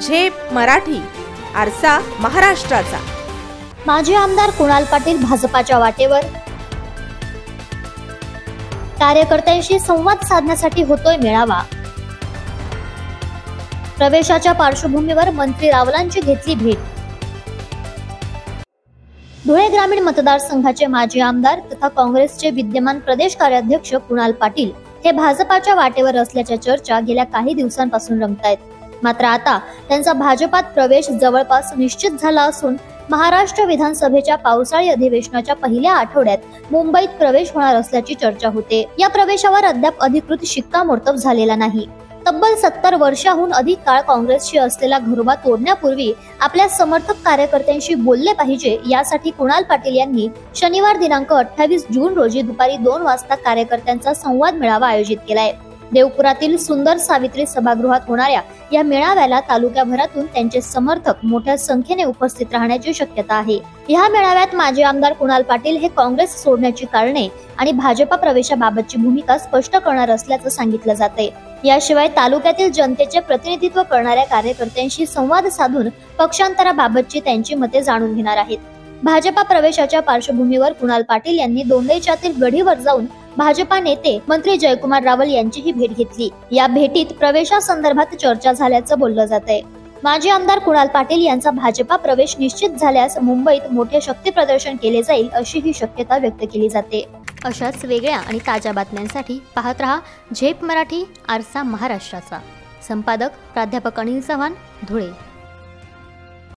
झेप मराठी, आरसा महाराष्ट्राचा। माजी आमदार कुणाल पाटील भाजपाच्या वाटेवर, कार्यकर्त्यांशी संवाद साधण्यासाठी होतोय मेळावा। प्रवेशाच्या पार्श्वभूमीवर मंत्री रावलांची घेतली भेट। धुळे ग्रामीण मतदारसंघाचे माजी आमदार तथा काँग्रेसचे विद्यमान प्रदेश कार्याध्यक्ष कुणाल पाटील हे भाजपाच्या वाटेवर असल्याच्या चर्चा गेल्या काही दिवसांपासून रंगतायत। मात्र आता त्यांचा भाजपात प्रवेश जवळपास निश्चित झाला असून महाराष्ट्र विधानसभेच्या पावसाळी अधिवेशनाच्या पहिल्या आठवड्यात मुंबईत प्रवेश होणार असल्याची चर्चा होते। या प्रवेशावर अद्याप अधिकृत शिक्कामोर्तब झालेला नाही। तब्बल 70 वर्षाहून अधिक काळ काँग्रेसशी असलेला घरोबा तोडण्यापूर्वी आपल्या समर्थक कार्यकर्त्यांशी बोलले पाहिजे, यासाठी कुणाल पाटील यांनी शनिवार दिनांक 28 जून रोजी दुपारी 2 वाजता कार्यकर्त्यांचा संवाद मेळावा आयोजित केलाय। देवपुरातील सुंदर सावित्री सभागृहात होणाऱ्या या मेळाव्याला तालुक्याभरातून त्यांचे समर्थक मोठ्या संख्येने उपस्थित राहण्याची शक्यता आहे। या मेळाव्यात माजी आमदार कुणाल पाटील हे काँग्रेस सोडण्याची कारणे आणि भाजपा प्रवेशाबाबतची भूमिका स्पष्ट करणार असल्याचं सांगितलं जाते। याशिवाय तालुक्यातील जनतेचे प्रतिनिधित्व करणाऱ्या कार्यकर्त्यांशी संवाद साधून पक्षांतराबाबतची त्यांची मते जाणून घेणार आहेत। भाजपा प्रवेशाच्या पार्श्वभूमीवर कुणाल पाटील यांनी दोंडेच्यातील गढीवर जाऊन भाजपा नेते मंत्री जयकुमार रावल यांचीही भेट घेतली। या भेटीत प्रवेशासंदर्भात चर्चा झाल्याचं बोललं जातंय। माजी आमदार कुणाल पाटील यांचा भाजपा प्रवेश निश्चित झाल्यास मुंबईत मोठे शक्ती प्रदर्शन केले जाईल अशी ही शक्यता व्यक्त केली जाते। अशाच वेगळ्या आणि ताज्या बातम्यांसाठी पाहत रहा झेप मराठी, आरसा महाराष्ट्राचा। संपादक प्राध्यापक अनिल चव्हाण, धुळे।